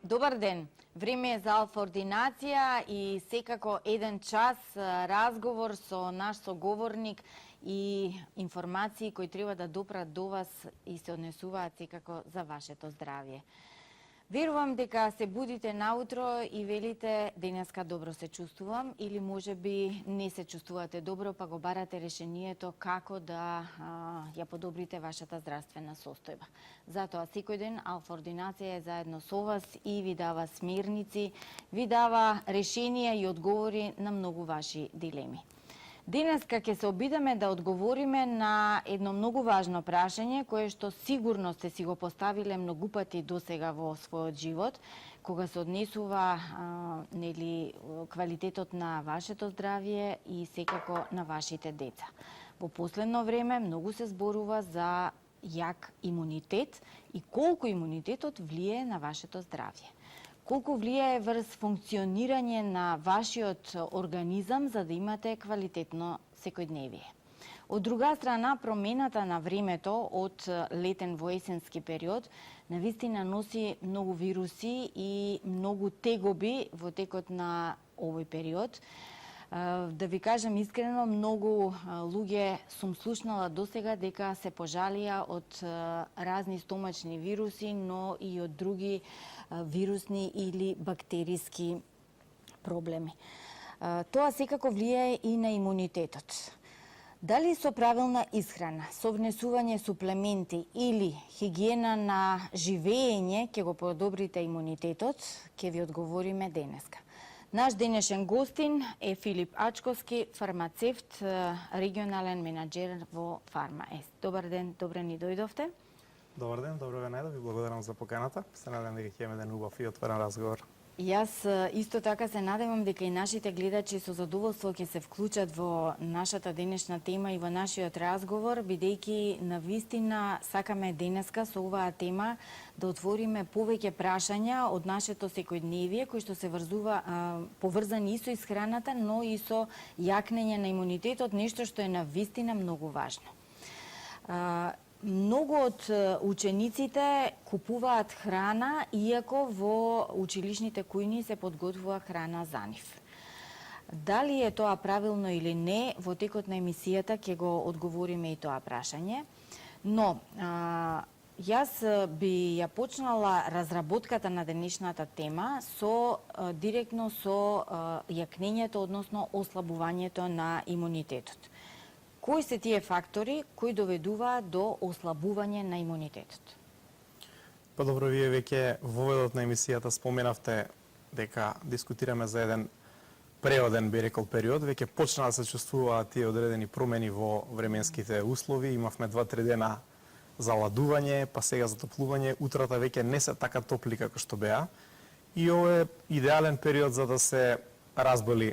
Добар ден. Време е за алфа ординација и секако еден час разговор со наш соговорник и информации кои треба да допрат до вас и се однесуваат секако за вашето здравје. Верувам дека се будите наутро и велите денеска добро се чувствувам или можеби не се чувствувате добро па го барате решението како да ја подобрите вашата здравствена состојба. Затоа секој ден алфа ординација е заедно со вас и ви дава смирници, ви дава решенија и одговори на многу ваши дилеми. Денеска ќе се обидеме да одговориме на едно многу важно прашање кое што сигурно сте си го поставиле многу пати досега во својот живот, кога се однесува квалитетот на вашето здравје и секако на вашите деца. Во последно време многу се зборува за јак имунитет и колку имунитетот влијае на вашето здравје. Колку влијае врз функционирање на вашиот организам за да имате квалитетно секојдневие. Од друга страна, промената на времето од летен во есенски период навистина носи многу вируси и многу тегоби во текот на овој период. Да ви кажам искрено, многу луѓе сум слушнала досега дека се пожалија од разни стомачни вируси, но и од други вирусни или бактериски проблеми. Тоа секако влијае и на имунитетот. Дали со правилна исхрана, со внесување суплементи или хигиена на живење ќе го подобрите имунитетот, ќе ви одговориме денеска. Наш денешен гостин е Филип Ачковски, фармацевт, регионален менаџер во Фарма-С. Добар ден, добре ни дојдовте. Добар ден, добро ве најдов и благодарам за поканата. Се надевам дека ќе имаме еден убав и отворен разговор. И јас исто така се надевам дека и нашите гледачи со задоволство ќе се вклучат во нашата денешна тема и во нашиот разговор, бидејќи навистина сакаме денеска со оваа тема да отвориме повеќе прашања од нашето секојдневие кои што се поврзани и со исхраната, но и со јакнење на имунитетот, нешто што е навистина многу важно. Многу од учениците купуваат храна, иако во училишните кујни се подготвува храна за нив. Дали е тоа правилно или не, во текот на емисијата ќе го одговориме и тоа прашање. Но, јас би ја почнала разработката на денешната тема директно со јакнењето, односно ослабувањето на имунитетот. Кои се тие фактори кои доведуваат до ослабување на имунитетот? Па добро, вие веќе во водот на емисијата споменавте дека дискутираме за еден преоден, би рекол, период. Веќе почна да се чувствуваат тие одредени промени во временските услови. Имавме 2-3 дена заладување, па сега затоплување. Утрата веќе не се така топли како што беа. И ова е идеален период за да се разболи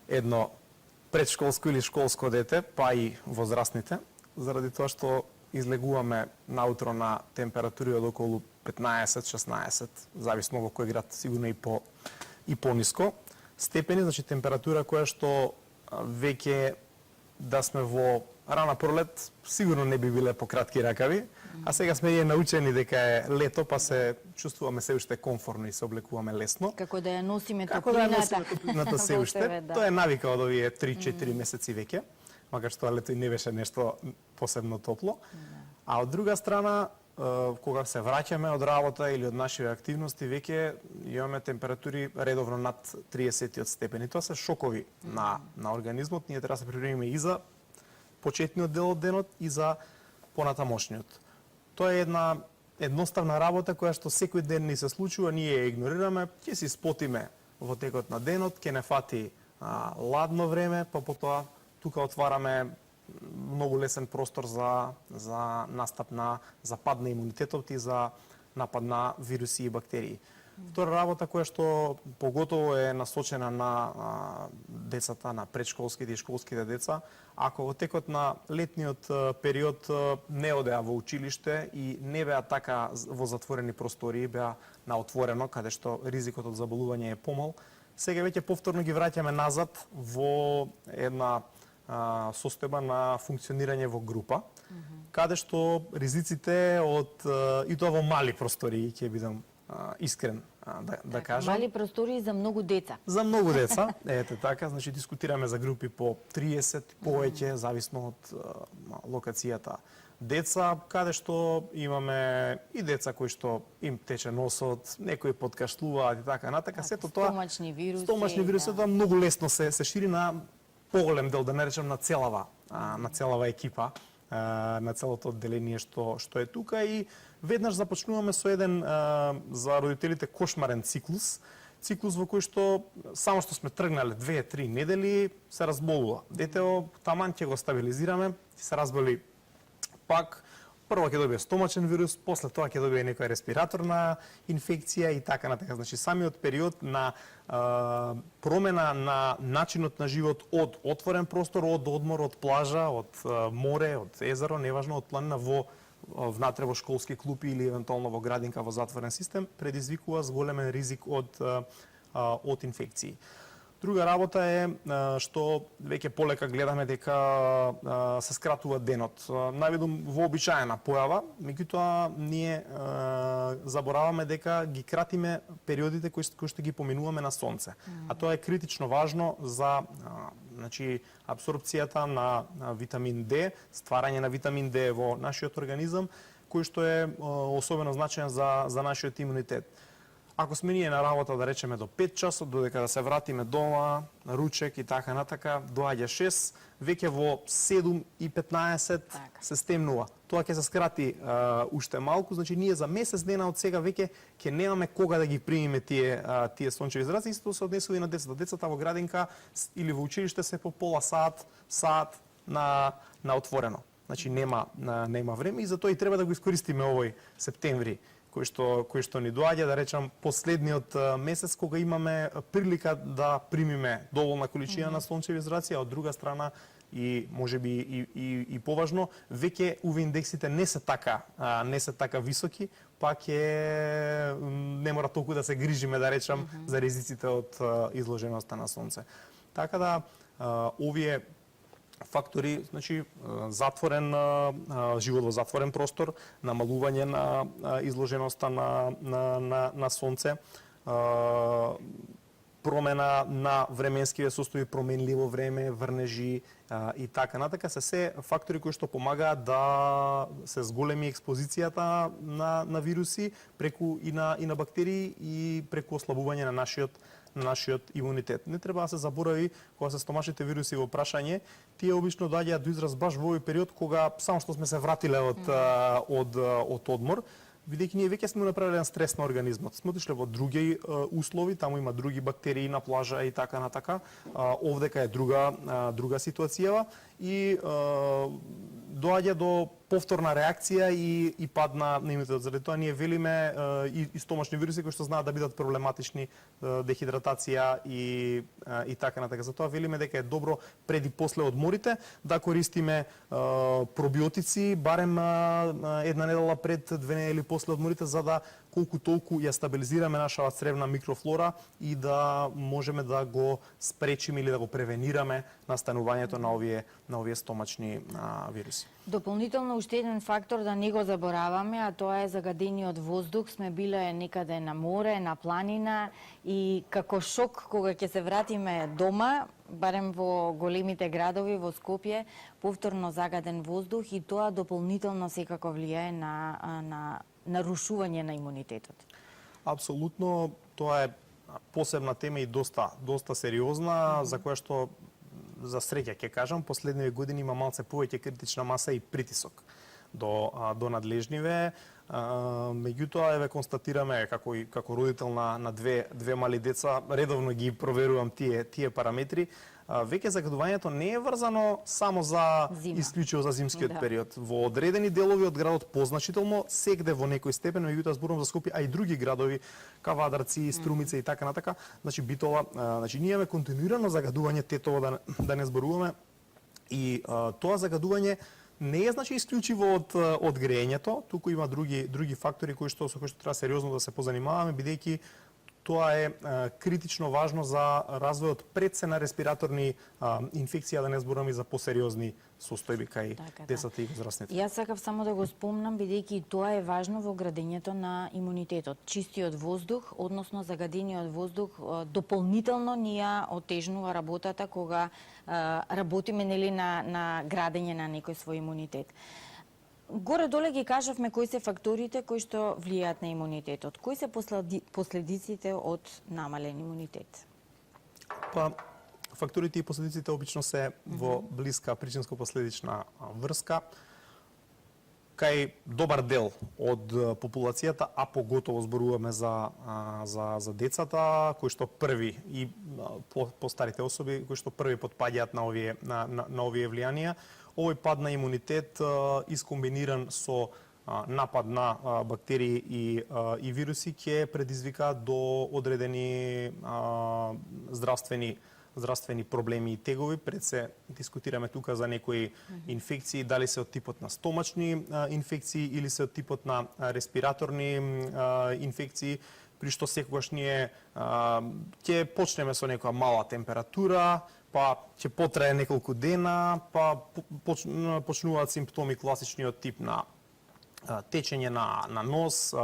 едно предшколско или школско дете, па и возрастните, заради тоа што излегуваме наутро на температури од околу 15-16, зависно во кој град, сигурно и пониско степени, значи температура која што веќе да сме во рана пролет, сигурно не би биле по кратки ракави, а сега сме и научени дека е лето, па се чувствуваме се уште комфортно и се облекуваме лесно. Како да ја носиме топлината. Како да ја носиме топлината се уште. Да. Тоа е навика од овие 3-4 месеци веќе, макар што лето и не беше нешто посебно топло. А од друга страна, кога се враќаме од работа или од нашите активности, веќе имаме температури редовно над 30 степени. Тоа се шокови на организмот. Ние треба да се припремиме и за почетниот дел од денот и за понатамошниот. Тоа е една едноставна работа која што секој ден ни се случува, ние ја игнорираме, ќе си спотиме во текот на денот, ќе не фати ладно време, па потоа тука отвараме многу лесен простор за настап на запад на имунитетот и за напад на вируси и бактерии. Втора работа која што поготово е насочена на децата, на предшколските и школските деца, ако во текот на летниот период не одеа во училиште и не беа така во затворени простории, беа на отворено, каде што ризикот од заболување е помал, сега веќе повторно ги враќаме назад во една состојба на функционирање во група, каде што ризиците од и тоа во мали простории, ќе бидам искрен, да кажам. Мали простори за многу деца. За многу деца, ете така, значи дискутираме за групи по 30 повеќе, зависно од локацијата. Деца, каде што имаме и деца кои што им тече носот, некои подкашлуваат и така натака, сето тоа Стомачни вируси. Стомачни вируси, тоа многу лесно се шири на поголем дел, да не речем на целава екипа, на целото одделение што е тука, и веднаш започнуваме со еден за родителите кошмарен циклус во кој што само што сме тргнале 2-3 недели се разболува. Детето таман ќе го стабилизираме, ќе се разболи пак. Прво ќе добие стомачен вирус, после тоа ќе добие некоја респираторна инфекција и така натака. Значи самиот период на промена на начинот на живот од отворен простор, од одмор, од плажа, од море, од езеро, неважно, од планина внатре во школски клупи или евентуално во градинка во затворен систем, предизвикува зголемен ризик од инфекции. Друга работа е што веќе полека гледаме дека се скратува денот. Највидум вообичаена појава, меѓутоа ние забораваме дека ги кратиме периодите кои што ги поминуваме на сонце. А тоа е критично важно за значи апсорбцијата на витамин D, стварање на витамин D во нашиот организам, кој што е особено значаен за нашиот имунитет. Ако сме ние на работа, да речеме до 5 часот, додека да се вратиме дома, на ручек и така натака, доаѓа 6, веќе во 7:15 се стемнува. Тоа ќе се скрати уште малку, значи ние за месец дена од сега веќе ќе немаме кога да ги примиме тие сончеви зраци. Исто се однесува и на децата. Децата во градинка или во училиште се по пола сат на отворено. Значи нема време, и затоа и треба да го искористиме овој септември кој што ни доаѓа, да речам, последниот месец кога имаме прилика да примиме доволна количина на сончеви зраци, а од друга страна и можеби и поважно, веќе UV индексите не се така високи, па не мора толку да се грижиме, да речам, за ризиците од изложеноста на сонце. Така да овие фактори, значи затворен живот во затворен простор, намалување на изложеноста на сонце, промена на временскиве состојби, променливо време, врнежи и така натака, се фактори кои што помагаат да се зголеми експозицијата на вируси преку и на бактерии и преку ослабување на нашиот имунитет. Не треба да се заборави кога се стомашните вируси во прашање, тие обично доаѓаат до израз баш во овој период кога само што сме се вратиле од одмор, бидејќи ние веќе сме направиле еден стрес на организмот. Сме отишле во други услови, таму има други бактерии на плажа и така натака. Овдека е друга ситуација и доаѓа до повторна реакција и пад на имунитетот. Заради тоа ние велиме и стомачни вируси кои што знаат да бидат проблематични, дехидратација и така натака. Затоа велиме дека е добро пред и после одморите да користиме пробиотици барем една недела пред, 2 недели после одморите, за да колку толку ја стабилизираме нашава цревна микрофлора и да можеме да го спречиме или да го превенираме настанувањето на овие стомачни вируси. Дополнително уште еден фактор да не го забораваме, а тоа е загадениот воздух. Сме биле некаде на море, на планина и како шок кога ќе се вратиме дома, барем во големите градови, во Скопје, повторно загаден воздух, и тоа дополнително секако влијае на нарушување на имунитетот. Апсолутно, тоа е посебна тема и доста сериозна, за која што за среќа ќе кажам, последниве години има малце повеќе критична маса и притисок до надлежниве. Меѓутоа, еве констатираме како родител на две мали деца, редовно ги проверувам тие параметри. Веќе загадувањето не е врзано само за исклучиво за зимскиот период. Во одредени делови од градот позначително, сегде во некој степен, меѓутоа зборувам за Скопје, а и други градови, Кавадарци, Струмица и така натака, значи Битола, значи ние имаме континуирано загадување, Тетово да не зборуваме, и тоа загадување не е значи исклучиво од грејењето, туку има други фактори со кои што треба сериозно да се позанимаваме, бидејќи тоа е критично важно за развојот пред се на респираторни инфекции, да не зборуваме за посериозни состојби кај децата и возрастните. Јас сакав само да го спомнам, бидејќи и тоа е важно во градењето на имунитетот. Чистиот воздух, односно загадениот воздух, дополнително ни ја отежнува работата кога работиме нели на градење на некој свој имунитет. Горе-доле ги кажавме кои се факторите кои што влијаат на имунитетот. Кои се последиците од намален имунитет? Па, факторите и последиците обично се во блиска причинско-последична врска. Кај добар дел од популацијата, а поготово зборуваме за децата, кои што први и по старите особи, кои што први потпаѓаат на овие влијанија, овој пад на имунитет искомбиниран со напад на бактерии и вируси ќе предизвика до одредени здравствени проблеми и тегови. Пред се дискутираме тука за некои инфекции, дали се од типот на стомачни инфекции или се од типот на респираторни инфекции, при што секогаш ние ќе почнеме со некоја мала температура, па ќе потрае неколку дена, па почнуваат симптоми класичниот тип на течење на нос,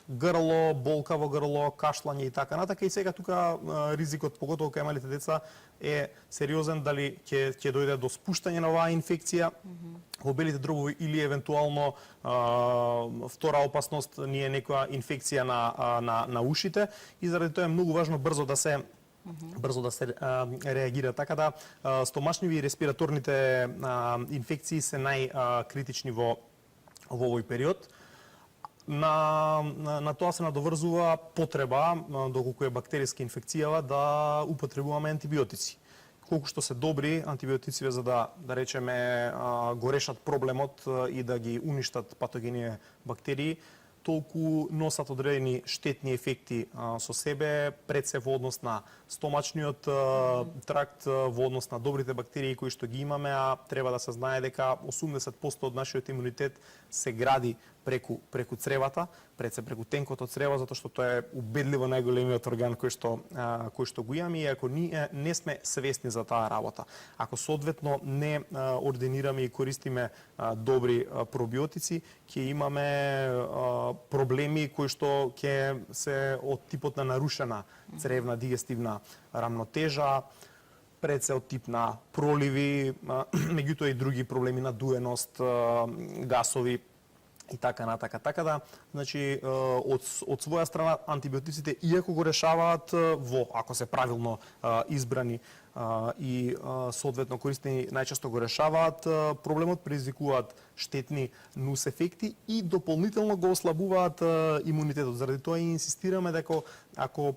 грло, болка во грло, кашлање и така натака. И сега тука ризикот, поготово кај малите деца, е сериозен дали ќе дојде до спуштање на оваа инфекција во белите дробови или евентуално втора опасност ни е некоја инфекција на ушите, и заради тоа е многу важно брзо да се реагира. Така да стомашниви и респираторните инфекции се најкритични во овој период. На тоа се надоврзува потреба, доколку е бактериска инфекцијава, да употребуваме антибиотици. Колку што се добри антибиотици за да речеме го решат проблемот и да ги уништат патогени бактерии, толку носат одредени штетни ефекти со себе, пред се во однос на стомачниот тракт, во однос на добрите бактерии кои што ги имаме, а треба да се знае дека 80% од нашиот имунитет се гради преку цревата, пред се преку тенкото црево, затоа што тоа е убедливо најголемиот орган кој што го имаме, и ако ние не сме свесни за таа работа, ако соодветно не ординираме и користиме добри пробиотици, ќе имаме проблеми кои што ќе се од типот на нарушена цревна дигестивна рамнотежа, пред се од тип на проливи, меѓутоа и други проблеми на дуеност, гасови и така натака. Така да, значи, од своја страна антибиотиците, иако го решаваат ако се правилно избрани и соодветно користени, најчесто го решаваат проблемот, предизвикуваат штетни нус ефекти и дополнително го ослабуваат имунитетот. Заради тоа и инсистираме дека ако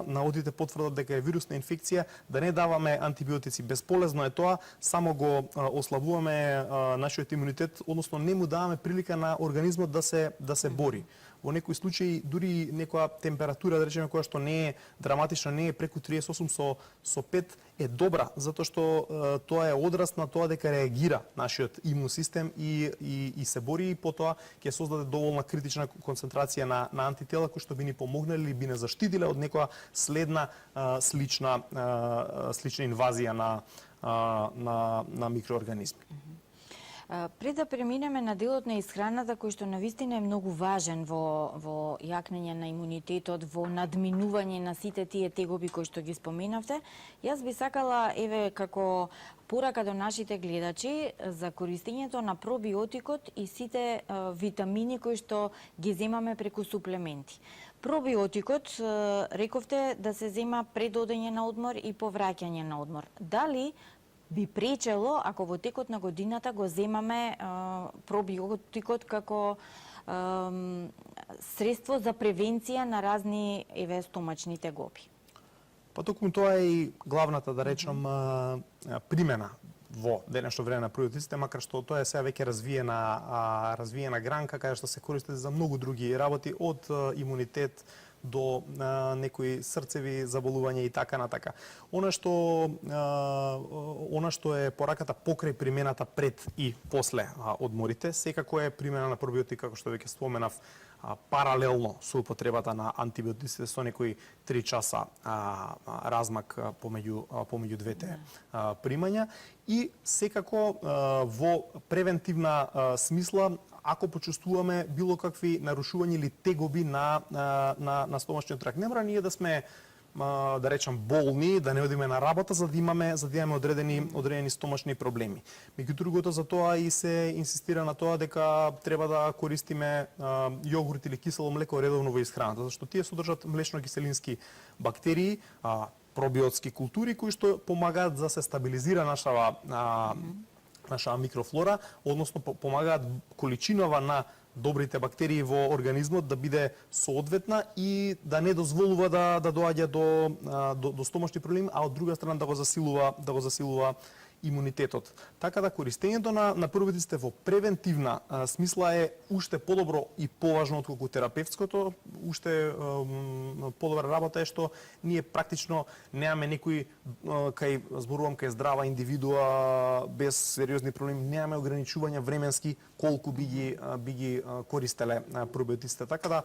наудите потврдат дека е вирусна инфекција, да не даваме антибиотици. Бесполезно е тоа, само го ослабуваме нашиот имунитет, односно не му даваме прилика на организмот да се бори. Во некои случаи дури некоја температура, да речеме, која што не е драматична, не е преку 38 со 5, е добра, затоа што тоа е одраз на тоа дека реагира нашиот имун систем и се бори, и потоа ќе создаде доволна критична концентрација на антитела кои што би ни помогнали или би не заштитиле од некоја следна слична инвазија на микроорганизми. Пред да преминеме на делот на исхраната, кој што навистина е многу важен во јакнење на имунитетот, во надминување на сите тие тегоби кои што ги споменавте, јас би сакала, како порака до нашите гледачи, за користењето на пробиотикот и сите витамини кои што ги земаме преку суплементи. Пробиотикот, рековте, да се зема пред одење на одмор и по враќање на одмор. Дали би пречело ако во текот на годината го земаме пробиотикот како средство за превенција на разни стомачни тегоби? Па токму тоа е и главната, да речам, примена во денешно време на пробиотиците, макар што тоа е сега веќе развиена гранка, каде што се користат за многу други работи, од имунитет до некои срцеви заболувања и така натака. Она што е пораката покрај примената пред и после одморите, секако е примена на пробиотик, како што веќе споменав, паралелно со употребата на антибиотиците со некои 3 часа размак помеѓу двете примања и секако во превентивна смисла ако почувствуваме било какви нарушувања или тегоби на стомашниот трак. Не мора ние да сме да речам болни, да не одиме на работа за да имаме одредени стомашни проблеми. Меѓу другото за тоа и се инсистира на тоа дека треба да користиме јогурт или кисело млеко редовно во исхраната, зашто тие содржат млечно-киселински бактерии, пробиотски култури кои што помагаат да се стабилизира наша микрофлора, односно помагаат количинава на добрите бактерии во организмот да биде соодветна и да не дозволува да доаѓа до стомашни проблеми, а од друга страна да го засилува имунитетот. Така да користењето на пробиотиците во превентивна смисла е уште подобро и поважно отколку терапевтското. Уште подобра работа е што ние практично немаме некои кај здрава индивидуа без сериозни проблеми, немаме ограничувања временски колку би ги користеле пробиотиците. Така да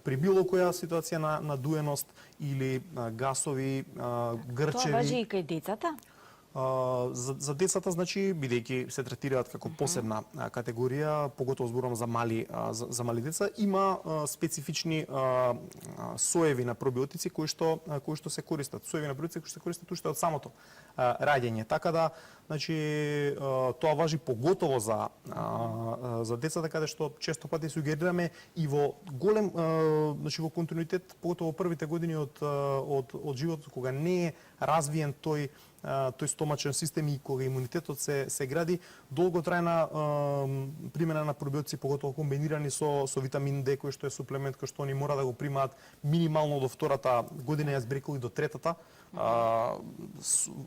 при било која ситуација на надуеност или гасови, грчеви. Тоа важи и кај децата? За децата, значи, бидејќи се третираат како посебна категорија, поготово зборувам за мали деца, има специфични соеви на пробиотици кои што се користат. Соеви на пробиотици кои што се користат уште од самото раѓање. Така да, значи, тоа важи поготово за децата, каде што често пати сугерираме и во голем, значи во континуитет, поготово првите години од животот, кога не е развиен тој стомачен систем и кога имунитетот се гради, долготрајна примена на пробиотици, поготово комбинирани со витамин D, кој што е суплемент кој што они мора да го примаат минимално до втората година, јас би рекол и до третата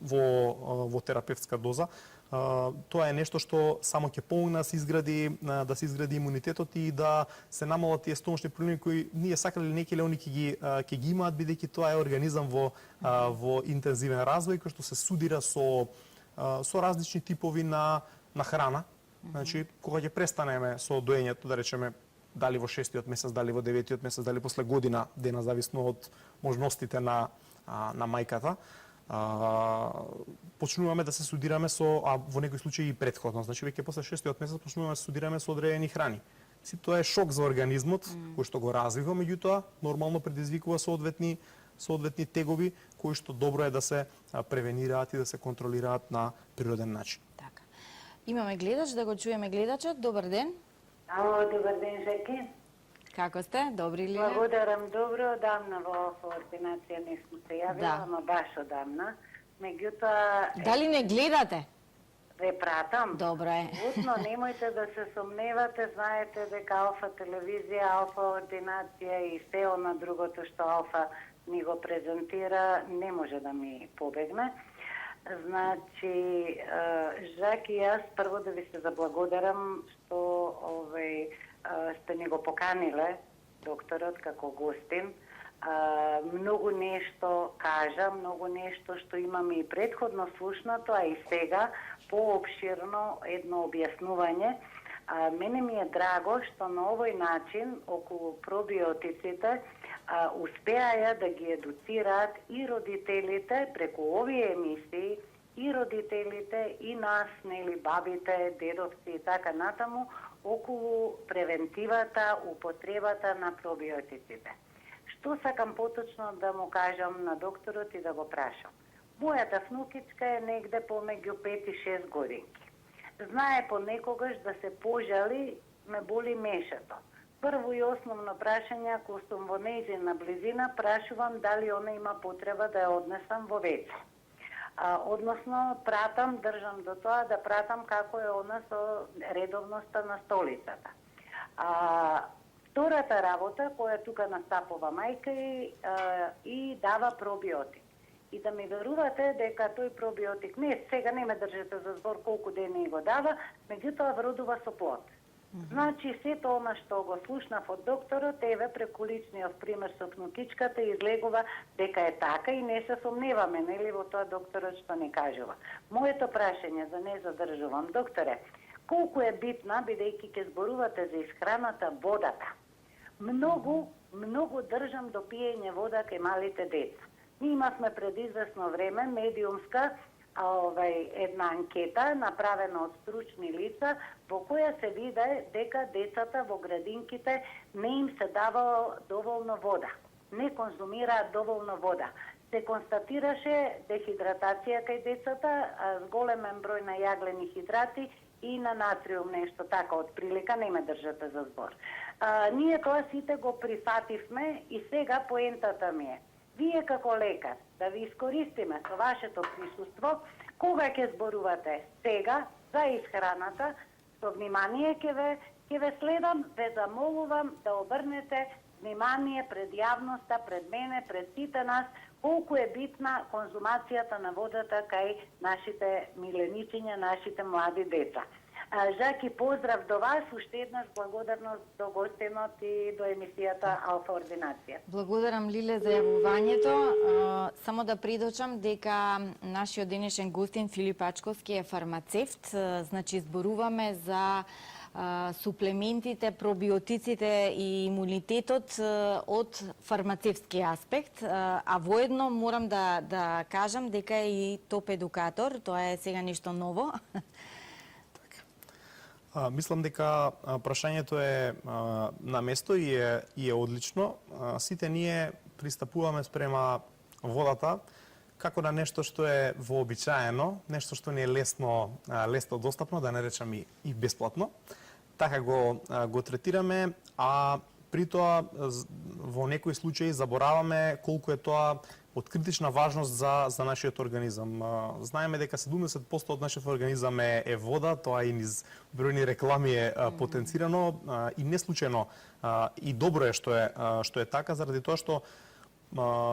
во терапевтска доза. Тоа е нешто што само ќе помогне да се изгради имунитетот и да се намалат тие стомашни проблеми кои ние сакале или не ќе ги имаат, бидејќи тоа е организам во интензивен развој кој што се судира со различни типови на храна. Значи, кога ќе престанеме со доењето, да речеме, дали во 6-тиот месец, дали во 9-тиот месец, дали после година дена, зависно од можностите на мајката, почнуваме да се судираме во некои случаи и претходно. Значи, веќе после 6-тиот месец почнуваме да се судираме со одредени храни. Тоа е шок за организмот, кој што го развива, меѓутоа, нормално предизвикува соодветни тегови, кои што добро е да се превенираат и да се контролираат на природен начин. Така. Имаме гледач, да го чуеме гледачот. Добар ден. Ало, добар ден, Жеки. Како сте? Добри ли? Благодарам добро, одамна во ординација не сум се јавила, ама баш одамна. Меѓутоа... Дали не гледате? Ве пратам. Добро е. Утно, немојте да се сомневате, знаете дека Алфа телевизија, Алфа ординација и се она другото што Алфа ни го презентира, не може да ми побегне. Значи, Жак и јас прво да ви се заблагодарам што сте ни го поканиле докторот како гостин. Многу нешто кажа, многу нешто што имаме и предходно слушнато, а и сега пообширно едно објаснување. Мене ми е драго што на овој начин околу пробиотиците успеаја да ги едуцираат и родителите преку овие емисии, и родителите, и нас, нели, бабите, дедовци и така натаму, околу превентивата, употребата на пробиотиците. Што сакам поточно да му кажам на докторот и да го прашам? Мојата внукичка е негде помеѓу 5 и 6 годинки. Знае понекогаш да се пожали, ме боли мешето. Прво и основно прашање, ако сум во нејзина близина, прашувам дали она има потреба да ја однесам во ВЦ. Односно, држам до тоа да пратам како е она со редовноста на столицата. Втората работа, која тука настапува мајка и дава пробиотик. И да ми верувате дека тој пробиотик, сега не ме држите за збор колку дени го дава, меѓутоа вродува со плод. Значи, сето она што го слушнав од докторот, еве преку личниот пример со внукичката излегува дека е така и не се сомневаме, нели, во тоа докторот што не кажува. Моето прашање, за не задржувам, докторе, колку е битна, бидејќи ќе зборувате за исхраната, водата. многу држам до пиење вода кај малите деца. Ние имавме пред известно време медиумска една анкета направена од стручни лица во која се виде дека децата во градинките не им се дава доволно вода, не конзумираат доволно вода. Се констатираше дехидратација кај децата, големен број на јаглени хидрати и на натриум, нешто така, од прилика, не ме држате за збор. Ние тоа сите го прифативме и сега поентата ми е, вие како лекар, да ви искористиме со вашето присуство, кога ќе зборувате сега за исхраната, со внимание ќе ве следам, ве замолувам да обрнете внимание пред јавноста, пред мене, пред сите нас, колку е битна конзумацијата на водата кај нашите миленичиња, нашите млади деца. Жаки, поздрав до вас, уште еднаш благодарност до гостинот и до емисијата Алфа Ординација. Благодарам, Лиле, за јавувањето. Само да придочам дека нашиот денешен гостин Филип Ачковски е фармацевт, значи зборуваме за суплементите, пробиотиците и имунитетот од фармацевски аспект, а воедно морам да кажам дека е и топ едукатор, тоа е сега нешто ново. Мислам дека прашањето е на место и е одлично. Сите ние пристапуваме спрема водата како на нешто што е вообичаено, нешто што не е лесно достапно, да не речам и бесплатно. Така го третираме, а при тоа во некои случаи забораваме колку е тоа од критична важност за нашиот организам. Знаеме дека 70% од нашиот организам е вода, тоа и низ бројни реклами е потенцирано и не случајно и добро е што е така, заради тоа што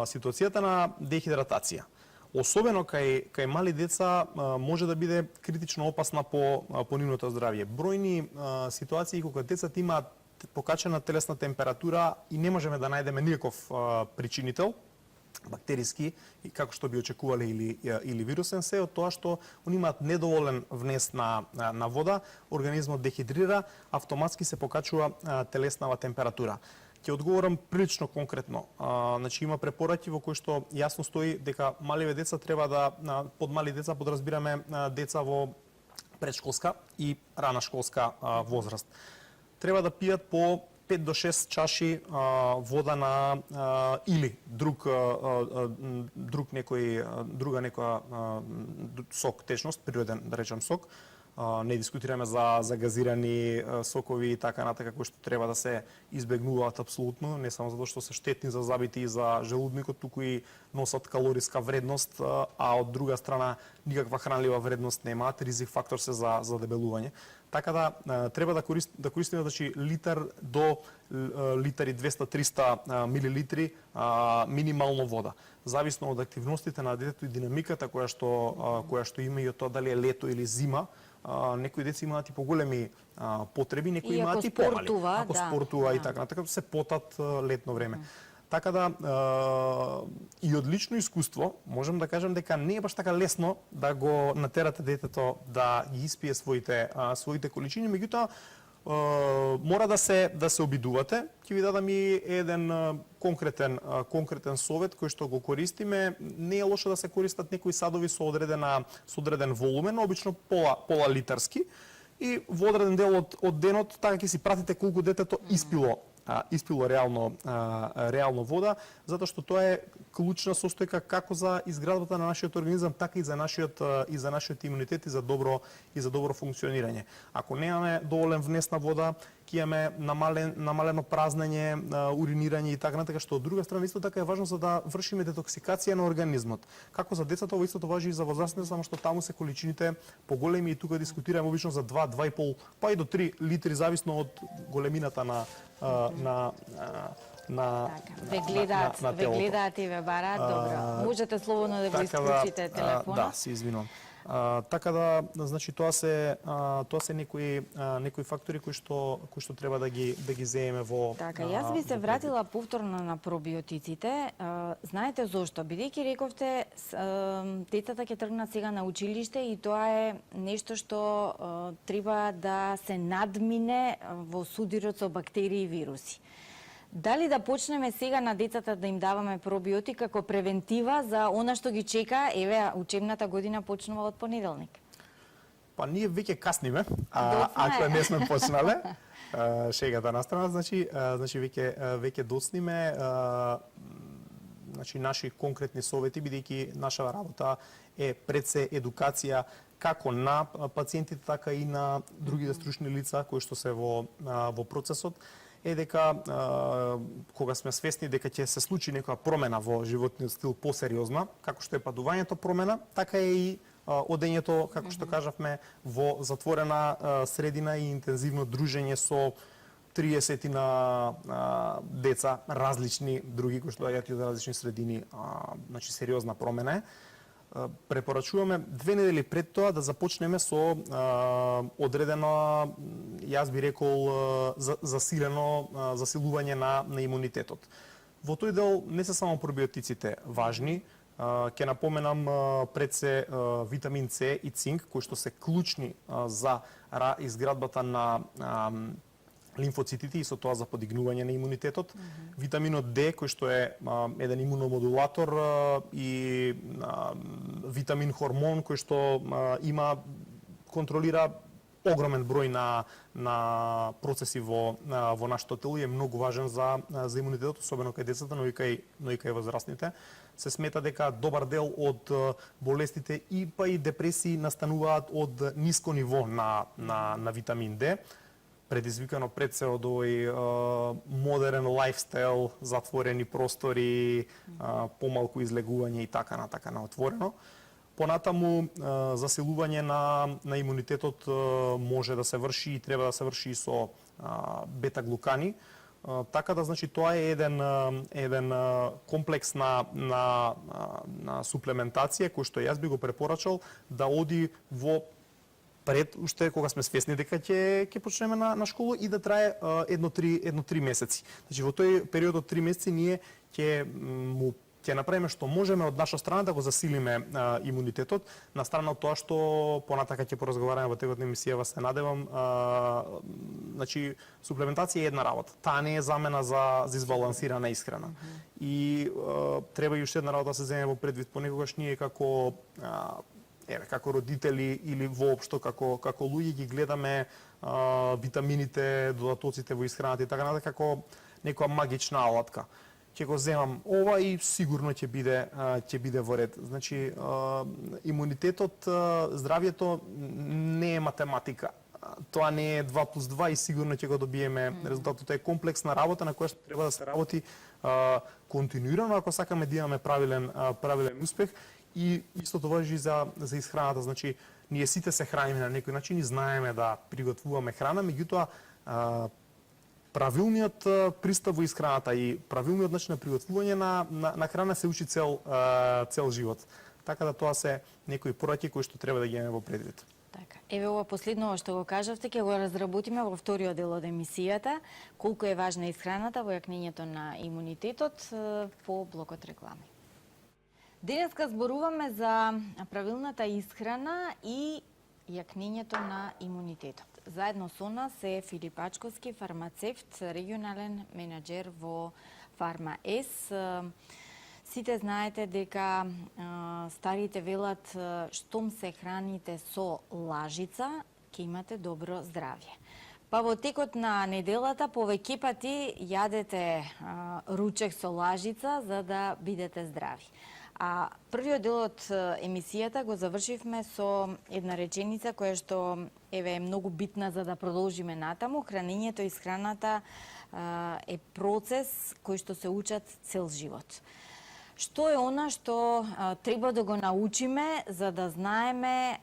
ситуацијата на дехидратација, особено кај мали деца, може да биде критично опасна по нивното здравје. Бројни ситуации кога децата имаат покачена телесна температура и не можеме да најдеме никаков причинител бактериски, како што би очекувале или вирусен, се од тоа што они имаат недоволен внес на вода, организмот дехидрира, автоматски се покачува телеснава температура. Ќе одговорам прилично конкретно. Значи има препораки во кои што јасно стои дека маливе деца треба да, под мали деца подразбираме деца во предшколска и рана школска возраст. Треба да пијат по 5 до 6 чаши вода на или друга некоја сок, течност, природен, да речем сок. Не дискутираме за газирани сокови и така натака кои што треба да се избегнуваат апсолутно, не само затоа што се штетни за забите и за желудникот, туку и носат калориска вредност, а од друга страна никаква хранлива вредност немаат, ризик фактор се за дебелување. Така да треба да користиме значи литар до литар и 200-300 милилитри минимално вода. Зависно од активностите на детето и динамиката која што има и од тоа дали е лето или зима, некои деца имаат и поголеми потреби, некои имаат и помали. Ако спортува и така натака, се потат летно време. Така да и од лично искуство можам да кажам дека не е баш така лесно да го натерате детето да ги испие своите количини, меѓутоа мора да се обидувате. Ќе ви дадам и еден конкретен совет кој што го користиме. Не е лошо да се користат некои садови со одреден волумен, обично пола литарски, и во одреден дел од денот така ќе си пратите колку детето испило реално вода, затоа што тоа е клучна состојка како за изградбата на нашиот организам, така и за нашиот имунитет и за добро функционирање. Ако немаме доволен внес на вода, ќе имаме намалено празнење, уринирање и така натака, што од друга страна исто така е важно за да вршиме детоксикација на организмот. Како за децата, ова истото важи и за возрастните, само што таму се количините поголеми и тука дискутираме обично за 2, 2,5, па и до 3 литри зависно од големината на Ве гледаат и ве бараат, добро. Можете слободно да го исклучите телефонот. Да, се извинувам. Така да, значи тоа се некои фактори кои што треба да ги земеме во. Така, јас би се вратила повторно на пробиотиците. Знаете зошто? Бидејќи рековте децата ќе тргнат сега на училиште и тоа е нешто што треба да се надмине во судирот со бактерии и вируси. Дали да почнеме сега на децата да им даваме пробиотик како превентива за она што ги чека, еве учебната година почнува од понеделник? Па ние веќе касниме, Доцна ако е. не сме почнале. Шегата на страна, значи веќе доцниме, значи наши конкретни совети, бидејќи наша работа е пред се едукација како на пациентите, така и на другите стручни лица кои што се во процесот, е дека кога сме свесни дека ќе се случи некоја промена во животниот стил посериозна, како што е падувањето промена, така е и одењето, како што кажавме, во затворена средина и интензивно дружење со 30 на деца, различни други кои што доаѓаат од различни средини, значи сериозна промена е. Препорачуваме 2 недели пред тоа да започнеме со одредено, јас би рекол, засилување на имунитетот. Во тој дел не се само пробиотиците важни, ќе напоменам пред се витамин С и цинк, кои што се клучни за изградбата на лимфоцитите и со тоа за подигнување на имунитетот. Витаминот Д, кој што е еден имуномодулатор и витамин хормон кој што контролира огромен број на процеси во нашето тело и е многу важен за имунитетот, особено кај децата, но и кај возрастните. Се смета дека добар дел од болестите и па и депресии настануваат од ниско ниво на витамин Д, предизвикано пред се од овој модерен лајфстайл, затворени простори, помалку излегување и така на отворено. Понатаму, засилување на имунитетот може да се врши и треба да се врши и со бета-глукани. Така да, значи, тоа е еден комплекс на суплементација кој што јас би го препорачал да оди во пред уште кога сме свесни дека ќе почнеме на школа и да трае едно 3 месеци. Значи во тој период од 3 месеци ние ќе направиме што можеме од наша страна да го засилиме имунитетот, на страна од тоа што понатака ќе поразговараме во текот на емисијава, се надевам. Значи суплементација е една работа. Таа не е замена за избалансирана исхрана. И треба и уште една работа да се земе во предвид. Понекогаш ние како родители или воопшто како луѓе ги гледаме витамините, додатоците во исхраната и така натаму како некоја магична алатка. Ќе го земам ова и сигурно ќе биде во ред. Значи имунитетот, здравјето не е математика. Тоа не е 2 плюс 2 и сигурно ќе го добиеме резултатот. Тоа е комплексна работа на која што треба да се работи континуирано ако сакаме да имаме правилен успех. И истото важи за исхраната. Значи, ние сите се храниме на некој начин и знаеме да приготвуваме храна, меѓутоа правилниот пристап во исхраната и правилниот начин на приготвување на храна се учи цел живот. Така да тоа се некои пораки кои што треба да ги имаме во предвид. Така. Еве ова последново што го кажавте, ќе го разработиме во вториот дел од емисијата, колку е важна исхраната во јакнењето на имунитетот по блокот реклами. Денеска зборуваме за правилната исхрана и јакнењето на имунитетот. Заедно со нас е Филип Ачковски, фармацевт, регионален менаџер во Фарма С. Сите знаете дека старите велат штом се храните со лажица, ќе имате добро здравје. Па во текот на неделата повеќе пати јадете ручек со лажица за да бидете здрави. А првиот дел од емисијата го завршивме со една реченица која што е многу битна за да продолжиме натаму. Хранењето и исхраната е процес кој што се учат цел живот. Што е она што треба да го научиме за да знаеме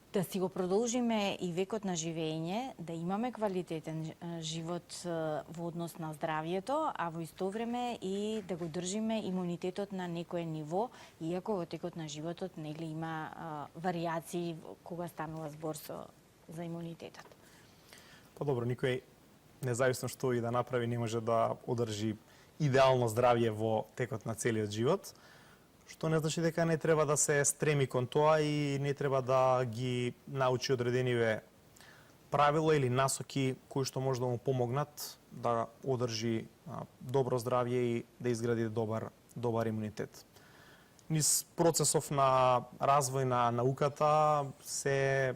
да си го продолжиме и векот на живење, да имаме квалитетен живот во однос на здравјето, а во исто време и да го држиме имунитетот на некое ниво, иако во текот на животот нели има варијации кога станува збор за имунитетот. Добро, никој независно што и да направи не може да одржи идеално здравје во текот на целиот живот. Што не значи дека не треба да се стреми кон тоа и не треба да ги научи одредениве правила или насоки кои што може да му помогнат да одржи добро здравје и да изгради добар имунитет. Низ процесов на развој на науката се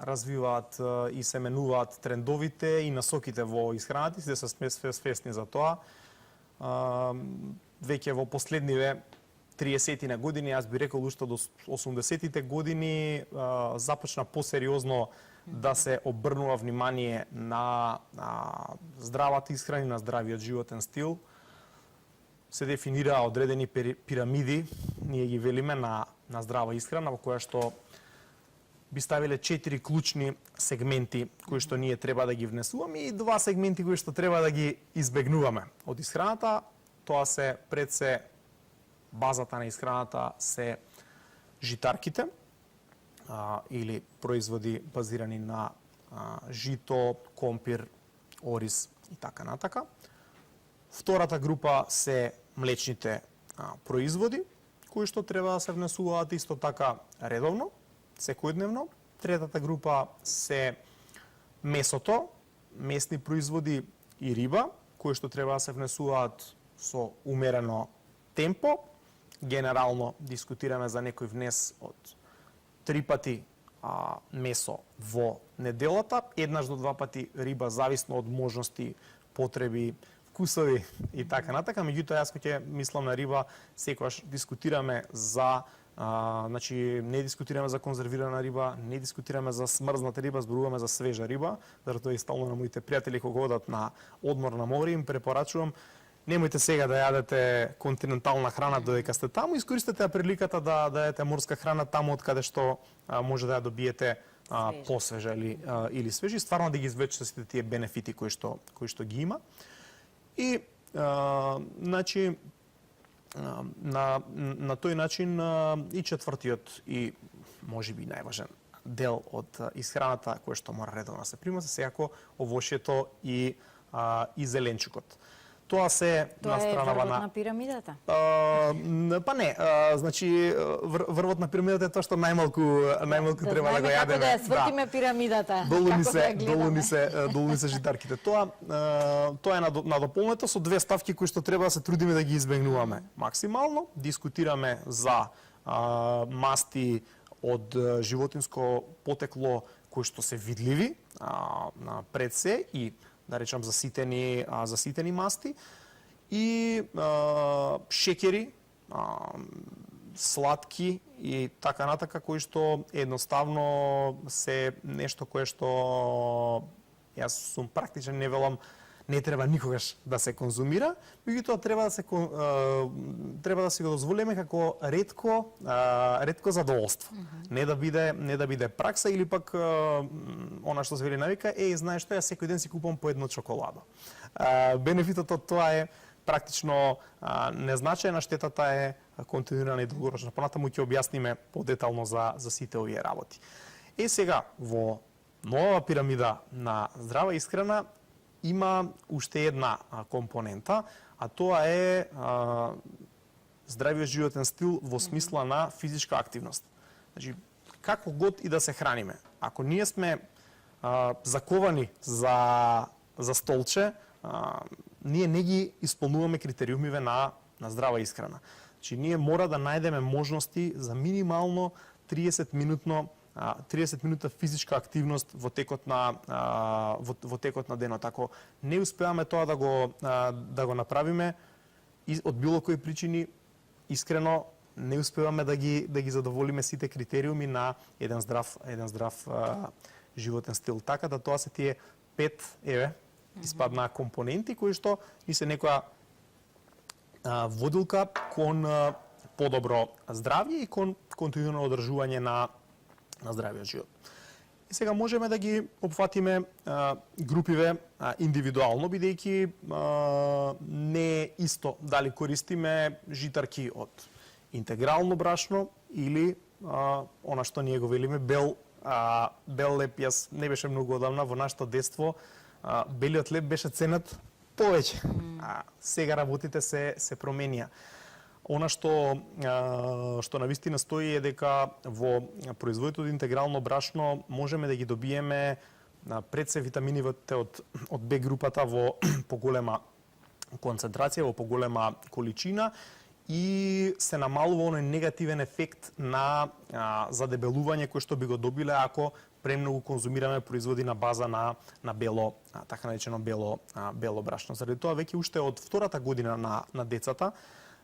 развиваат и се менуваат трендовите и насоките во исхраната, се сме свесни за тоа. Веќе во последниве 30 години, јас би рекол уште до 80-тите години, започна посериозно да се обрнува внимание на здравата исхрана, на здравиот животен стил. Се дефинираа одредени пирамиди, ние ги велиме на здрава исхрана, во која што би ставиле 4 клучни сегменти кои што ние треба да ги внесуваме и 2 сегменти кои што треба да ги избегнуваме од исхраната. Тоа се пред се базата на исхраната се житарките или производи базирани на жито, компир, ориз и така натака. Втората група се млечните производи кои што треба да се внесуваат исто така редовно, секојдневно. Третата група се месото, месни производи и риба, кои што треба да се внесуваат со умерено темпо. Генерално дискутираме за некој внес од 3 пати месо во неделата, еднаш до 2 пати риба, зависно од можности, потреби, вкусови и така натака. Меѓутоа, јас кога ќе мислам на риба, секогаш дискутираме за значи не дискутираме за конзервирана риба, не дискутираме за смрзната риба, зборуваме за свежа риба. Затоа и стално на моите пријатели кога одат на одмор на море им препорачувам: немојте сега да јадете континентална храна додека сте таму, искористете приликата да јадете морска храна таму од каде што може да ја добиете посвежа или свежи, стварно да ги извлечете сите тие бенефити кои што ги има. И значи на тој начин и четвртиот и можеби најважен дел од исхраната кој што мора редовно да се прима се секако овошјето и зеленчукот. Тоа се на странава на пирамидата? Па не, значи врвот на пирамидата е тоа што најмалку треба да го јадеме. Како да ја свртиме пирамидата. Долу ни се житарките. Тоа е надополнето со 2 ставки кои што треба да се трудиме да ги избегнуваме максимално. Дискутираме за масти од животинско потекло кои што се видливи пред се и да речам заситени масти и шекери, сладки и така натака, кои што едноставно се нешто кое што јас сум практичен, не велам не треба никогаш да се конзумира, меѓутоа треба да се го дозволиме како ретко задоволство. Не да биде пракса или пак она што се вели навика, знаеш што, јас секој ден си купувам по едно чоколадо. Бенефитот од тоа е практично незначајна, штетата е континуирана и долгорочна. Понатаму ќе објасниме подетално за сите овие работи. Сега во новава пирамида на здрава исхрана има уште една компонента, а тоа е здравиот животен стил во смисла на физичка активност. Значи, како год и да се храниме, ако ние сме заковани за столче, ние не ги исполнуваме критериумиве на здрава исхрана. Значи, ние мора да најдеме можности за минимално 30 минута физичка активност во текот на денот. Ако не успеаме тоа да го направиме од било кои причини, искрено не успеваме да ги задоволиме сите критериуми на еден здрав животен стил. Така да тоа се тие 5 испаднаа компоненти кои што ни се некоја водилка кон подобро здравје и кон континуирано одржување на здравиот живот. И сега можеме да ги опфатиме групиве индивидуално, бидејќи не е исто дали користиме житарки од интегрално брашно или она што ние го велиме бел леп. Јас не беше многу одамна, во нашето детство белиот леп беше ценет повеќе. Сега работите се променија. Она што навистина стои е дека во производите од интегрално брашно можеме да ги добиеме Пред се витамините од Б групата во поголема концентрација, во поголема количина и се намалува оној негативен ефект на задебелување кој што би го добиле ако премногу конзумираме производи на база на бело, така наречено бело брашно. Заради тоа веќе уште од втората година на децата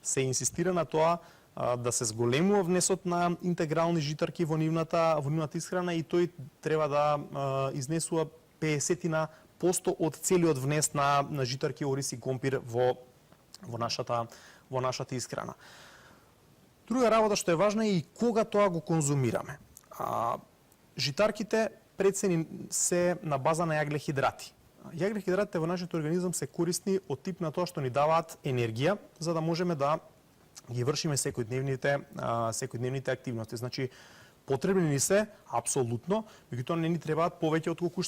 се инсистира на тоа да се зголемува внесот на интегрални житарки во нивната исхрана и тој треба да изнесува 50% од целиот внес на житарки, ориз и компир во нашата исхрана. Друга работа што е важна е и кога тоа го конзумираме. Житарките прецени се на база на јаглехидрати. Јаглехидратите во нашиот организам се корисни од тип на тоа што ни даваат енергија за да можеме да ги вршиме секојдневните активности. Значи, потребни ни се апсолутно, меѓутоа не ни требаат повеќе отколку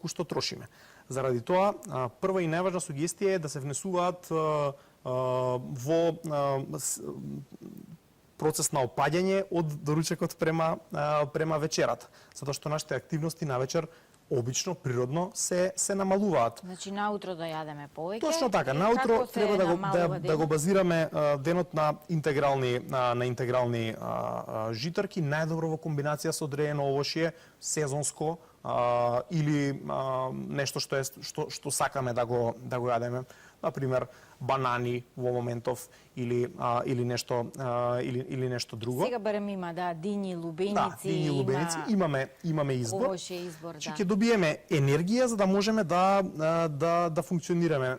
што трошиме. Заради тоа, прва и најважна сугестија е да се внесуваат во процес на опаѓање од доручекот према вечерата, затоа што нашите активности на вечер обично, природно се намалуваат. Значи наутро да јадеме повеќе. Точно така, наутро треба да го базираме денот на интегрални житарки, најдобро во комбинација со одредено овошје, сезонско или нешто што сакаме да го јадеме. Например, банани во моментов или нешто друго. Сега барем има дињи, лубеници, дињи, лубеници, имаме избор. Овоше избор, Ќе добиеме енергија за да можеме да функционираме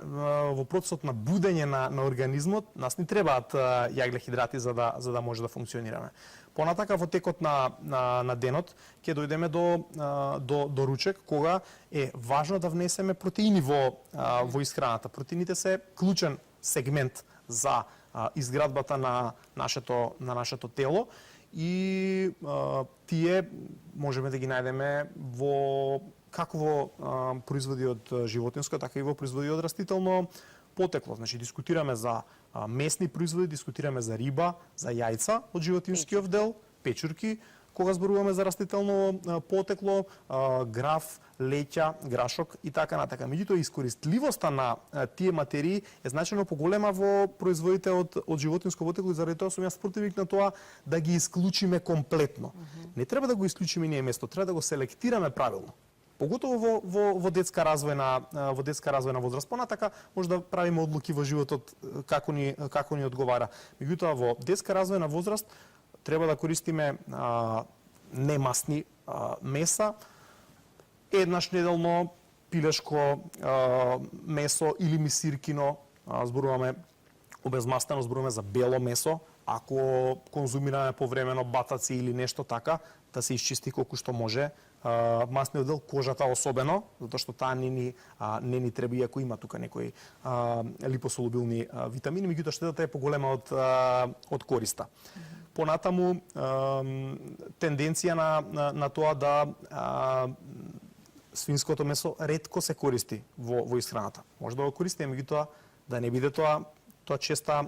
во процесот на будење на организмот. Нас ни требаат јаглехидрати за да може да функционираме. Понатака во текот на денот ќе дојдеме до ручек кога е важно да внесеме протеини во исхраната. Протеините се клучен сегмент за изградбата на нашето тело и тие можеме да ги најдеме како во производи од животинско, така и во производи од растително потекло. Значи, дискутираме за месни производи, дискутираме за риба, за јајца од животинскиот дел, печурки, кога зборуваме за растително потекло, граф, леќа, грашок и така натака. Меѓутоа, искористливоста на тие материи е значајно поголема во производите од животинско потекло и заради тоа сум јас противник на тоа да ги исклучиме комплетно. Не треба да го исклучиме ние место, треба да го селектираме правилно. Поготово во детска развојна возраст. Понатака може да правиме одлуки во животот како ни одговара. Меѓутоа во детска развојна возраст треба да користиме немасни меса, еднаш неделно пилешко месо или мисиркино, зборуваме обезмастено, зборуваме за бело месо. Ако конзумираме повремено батаци или нешто така, да се исчисти колку што може масниот дел, кожата особено, затоа што таа не ни треба, иако има тука некои липосолубилни витамини, меѓутоа штетата е поголема од користа. Понатаму, тенденција на тоа да свинското месо ретко се користи во исхраната. Може да го користиме, меѓутоа да не биде тоа честа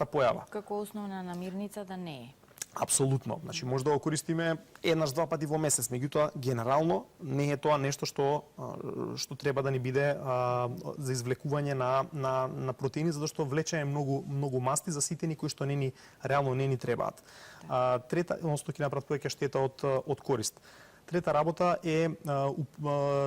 појава. Како основна намирница да не е. Апсолутно. Значи може да го користиме еднаш-два пати во месец, меѓутоа генерално не е тоа нешто што треба да ни биде за извлекување на протеини, затоа што влечеме многу масти заситени кои што реално не ни требаат. Трета, односно ќе направат повеќе штета од корист. Трета работа е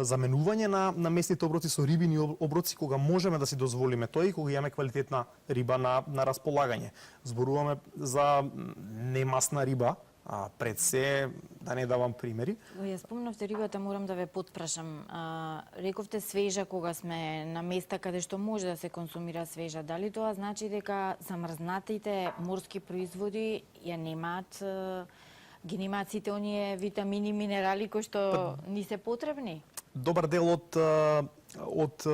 заменување на месните оброци со рибини оброци кога можеме да си дозволиме тоа и кога имаме квалитетна риба на располагање. Зборуваме за немасна риба, пред се, да не давам примери. Ја спомнавте рибата, морам да ве потпрашам. Рековте свежа кога сме на места каде што може да се консумира свежа. Дали тоа значи дека замрзнатите морски производи ја немаат ги немаат сите оние витамини, минерали кои што ни се потребни? Добар дел од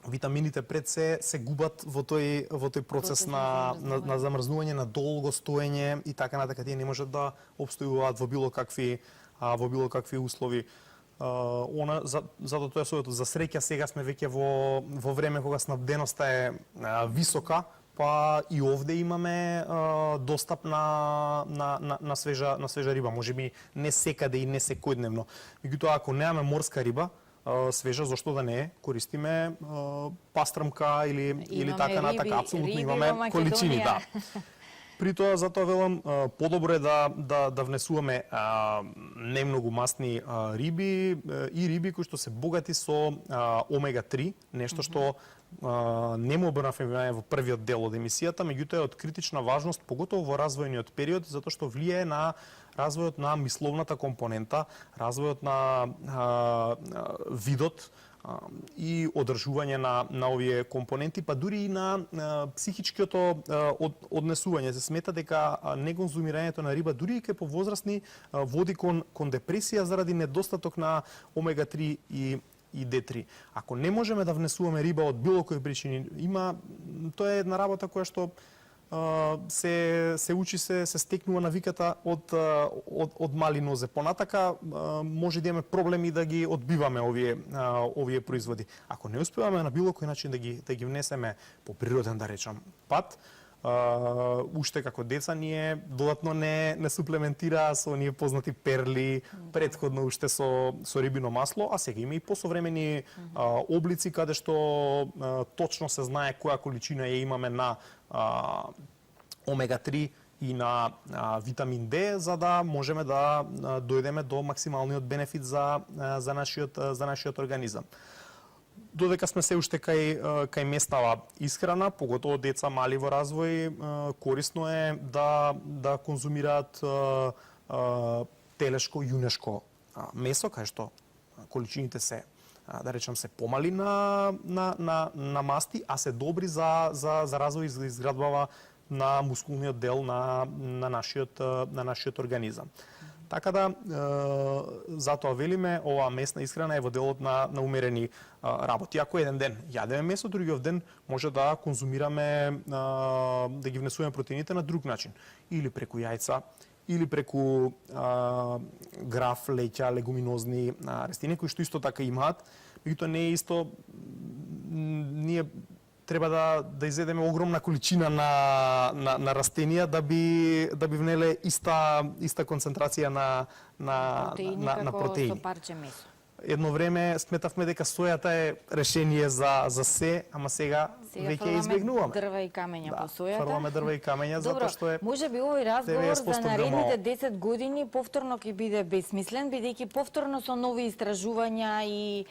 витамините пред се губат во тој процес на замрзнување, на долго стоење и така натака. Тие не можат да опстојуваат во било какви услови. Затоа тоа е советот. За среќа сега сме веќе во време кога снабденоста е висока, па и овде имаме достап на свежа риба. Можеби не секаде и не секојдневно. Меѓутоа, ако немаме морска риба, свежа, зошто да не е? Користиме пастрмка или така натака. Апсолутно имаме количини, да. При тоа, затоа велам, подобро е да внесуваме не многу масни риби и риби кои што се богати со омега-3, нешто што не му обрнавме внимание во првиот дел од емисијата, меѓутоа е од критична важност, поготово во развојниот период, затоа што влијае на развојот на мисловната компонента, развојот на видот и одржување на овие компоненти, па дури и на психичкото однесување. Се смета дека неконзумирањето на риба дури и кај повозрасни води кон депресија заради недостаток на омега-3 и D3. Ако не можеме да внесуваме риба од било кои причини, тоа е една работа која што се учи, се стекнува навиката од мали нозе. Понатака може да имаме проблеми да ги одбиваме овие производи. Ако не успеваме на било кој начин да ги внесеме по природен, да речам, пат, уште како деца ние додатно не суплементираа со оние познати перли, претходно уште со рибино масло, а сега има и посовремени облици каде што точно се знае која количина ја имаме на омега-3 и на витамин D, за да можеме да дојдеме до максималниот бенефит за нашиот организам. Додека сме се уште кај местава исхрана, поготово деца мали во развој, корисно е да конзумираат телешко, јунешко месо, кај што количините се, да речам, се помали на масти, а се добри за развој и за изградбава на мускулниот дел на нашиот организам. Така да, затоа велиме, оваа месна исхрана е во делот на умерени работи. Ако еден ден јадеме месо, другиот ден може да конзумираме, да ги внесуваме протеините на друг начин. Или преку јајца, или преку граф, леќа, легуминозни растини, кои што исто така имаат. Меѓутоа не е исто, ние треба да изедеме огромна количина на растенија да би внеле иста концентрација на протеини. Со парче месо. Едно време сметавме дека сојата е решение за се, ама сега веќе ја избегнуваме. Дрва и камења по сојата. Фрламе дрва и камења затоа што е. Може би овој разговор за наредните 10 години повторно ќе биде бесмислен, бидејќи повторно со нови истражувања и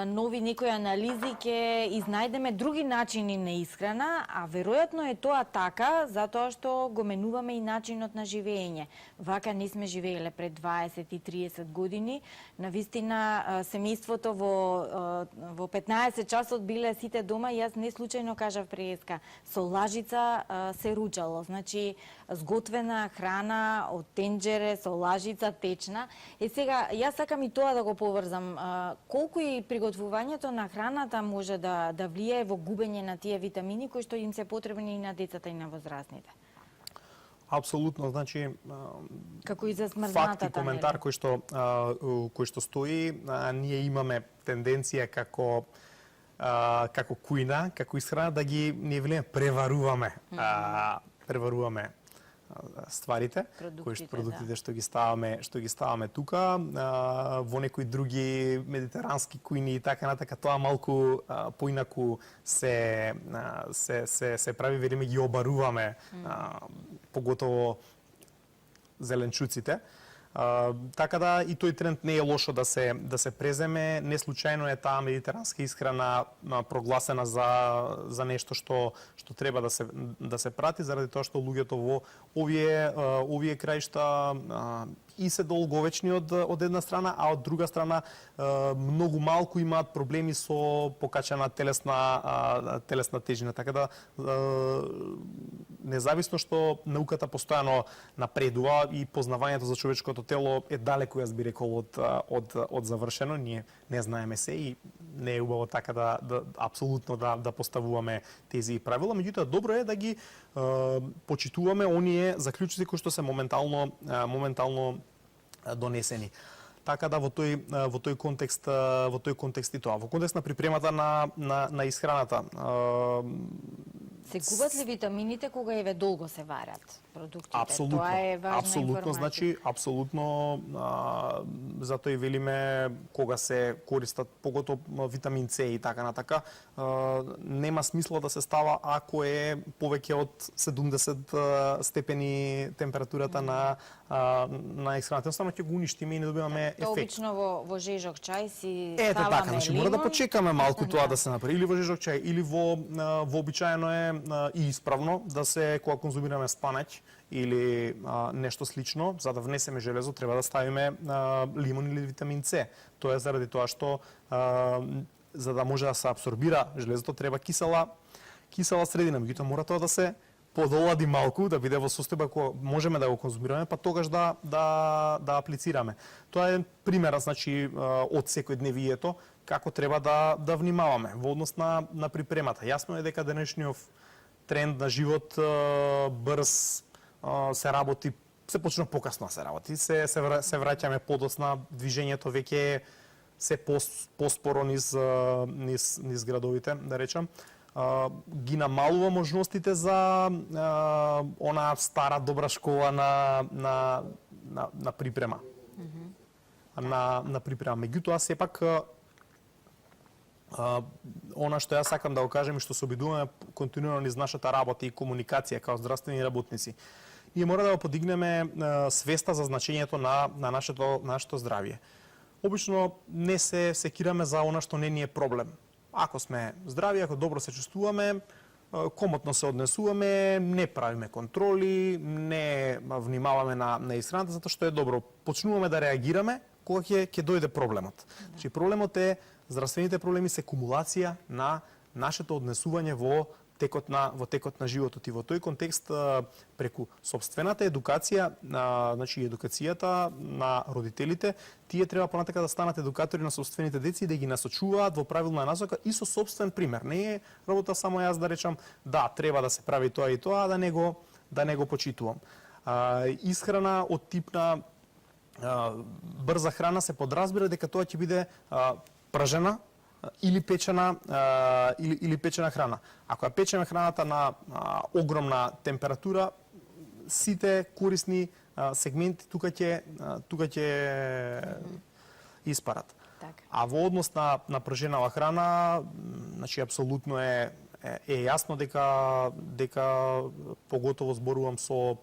нови некои анализи ќе изнајдеме други начини на исхрана, а веројатно е тоа така затоа што го менуваме и начинот на живење. Вака не сме живееле пред 20 и 30 години. Навистина семејството во 15 часот биле сите дома и јас не случајно кажав преска, со лажица се ручало, значи сготвена храна од тенџере со лажица течна. Сега јас сакам и тоа да го поврзам, колку и приготвувањето на храната може да влијае во губење на тие витамини кои што им се потребни и на децата и на возрастните. Апсолутно, значи како и за смрзнатата, факт и коментар кој што стои, ние имаме тенденција како кујна, како исхрана да ги преваруваме стварите, продуктите што ги ставаме тука, во некои други медитерански кујни и така натака, тоа малку поинаку се прави, велиме ги обаруваме, поготово зеленчуците. Така да и тој тренд не е лошо да се преземе. Не случајно е таа медитеранска исхрана прогласена за нешто што треба да се прати, заради тоа што луѓето во овие краишта и се долговечни од една страна, а од друга страна многу малку имаат проблеми со покачена телесна тежина. Така да независно што науката постојано напредува и познавањето за човечкото тело е далеку, јас би рекол, од завршено. Ние не знаеме се и не е убаво така да апсолутно да поставуваме тези правила, меѓутоа добро е да ги почитуваме оние заклучоци кои што се моментално донесени. Така да во тој контекст и тоа. Во контекст на припремата на исхраната, Се губат ли витамините кога еве долго се варат продуктите? Апсолутно. Тоа е важна Апсолутно, информација. значи, апсолутно, затоа и велиме, кога се користат, поготово витамин С и така натака, нема смисла да се става ако е повеќе од 70 степени температурата на исхраната. Само ќе го уништиме и не добиваме ефект. Обично во жежок чај си Ете ставаме така, значи мора да лимон. почекаме малку тоа да се направи или во жежок чај или вообичаено е и исправно да се кога конзумираме спанаќ или нешто слично, за да внесеме железо треба да ставиме лимон или витамин С. Тоа е заради тоа што за да може да се абсорбира железото треба кисела средина, меѓутоа мора тоа да се подолади малку, да биде во состојба кога можеме да го конзумираме, па тогаш да аплицираме. Тоа е пример, значи, од секојдневието, како треба да внимаваме во однос на припремата. Јасно е дека денешниот тренд на живот брз се работи, се почна покасно се работи, се враќаме подосна, движењето веќе е се поспоро низ градовите, да речам. Ги намалува можностите за она стара добра школа на припрема. На припрема. Меѓутоа, сепак, она што јас сакам да го кажем и што се обидуваме континуирано низ нашата работа и комуникација као здравствени работници, ние мора да го подигнеме свеста за значењето на нашето здравје. Обично не се секираме за она што не ни е проблем. Ако сме здрави, ако добро се чувствуваме, комотно се однесуваме, не правиме контроли, не внимаваме на исхраната, затоа што е добро. Почнуваме да реагираме кога ќе дојде проблемот. Значи проблемот е, здравствените проблеми се кумулација на нашето однесување во текот на животот, и во тој контекст преку собствената едукација, значи едукацијата на родителите, тие треба понатака да станат едукатори на собствените деца и да ги насочуваат во правилна насока и со собствен пример. Не е работа само јас да речам да треба да се прави тоа и тоа, а да не го почитувам. Исхрана од тип на брза храна се подразбира дека тоа ќе биде пражена или печена храна. Ако ја печеме храната на огромна температура, сите корисни сегменти тука ќе испарат. Так. А во однос на праженава храна, значи апсолутно е јасно дека поготово зборувам со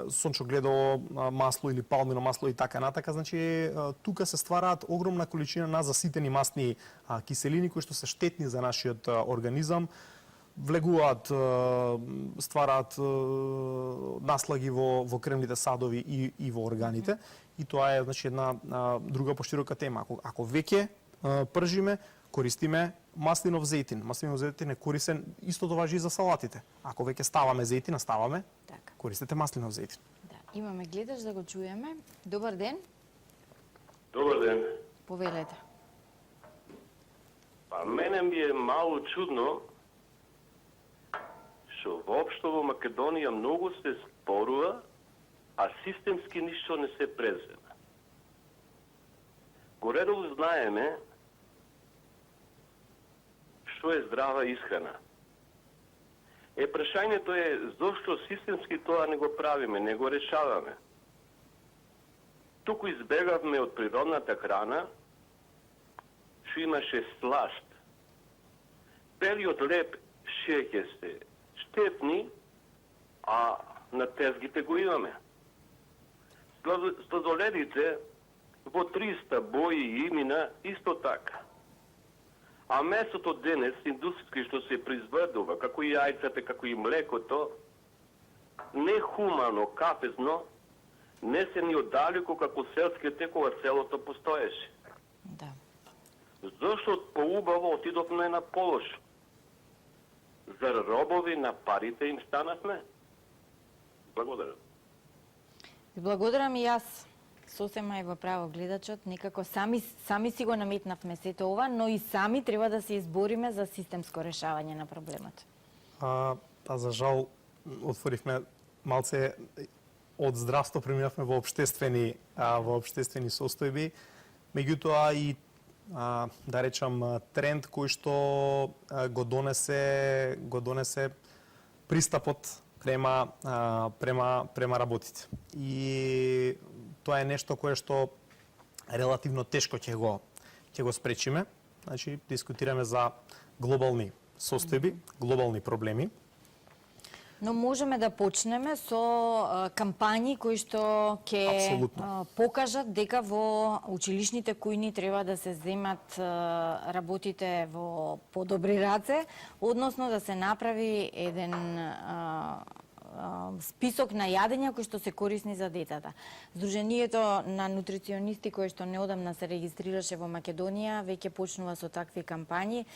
сончогледово масло или палмино масло и така натака, значи тука се ствараат огромна количина на заситени масни киселини кои што се штетни за нашиот организам, влегуваат, ствараат наслаги во крвните садови и во органите, и тоа е, значи, една друга поширока тема. Ако веќе пржиме, користиме маслинов зејтин. Маслинов зејтин е корисен, истото важи и за салатите. Ако веќе ставаме зејтина, Така. користете маслинов зејтин. Да, имаме гледаш да го чуеме. Добар ден. Добар ден. Повелете. Па мене ми е мало чудно што воопшто во Македонија многу се спорува, а системски ништо не се презема. Горедово знаеме што е здрава исхрана. Прашањето е зошто системски тоа не го правиме, не го решаваме. Туку избегавме од природната храна, што имаше сласт. Белиот леб, шеќе се штетни, а на тезгите го имаме. Сладоледите во 300 бои и имена исто така. А месото денес, индустријски што се произведува, како и јајцата, како и млекото, не хумано, капезно, не се ни оддалеку како селските кога селото постоеше. Да. Зошто поубаво отидовме на полош? Зар робови на парите им станавме? Благодарам. Благодарам и јас. Сосема е во право гледачот, некако сами си го наметнавме сето ова, но и сами треба да се избориме за системско решавање на проблемот. За жал, отворивме малце од здравство, преминавме во обштествени состојби, меѓутоа и да речам, тренд кој што го донесе пристапот према работите. И тоа е нешто кое што релативно тешко ќе го спречиме. Значи, дискутираме за глобални состојби, глобални проблеми. Но можеме да почнеме со кампањи кои што ќе покажат дека во училишните кујни треба да се земат работите во подобри раце, односно да се направи еден список на јадења кои што се корисни за децата. Сдруженијето на нутриционисти кои што неодамна се регистрираше во Македонија веќе почнува со такви кампањи.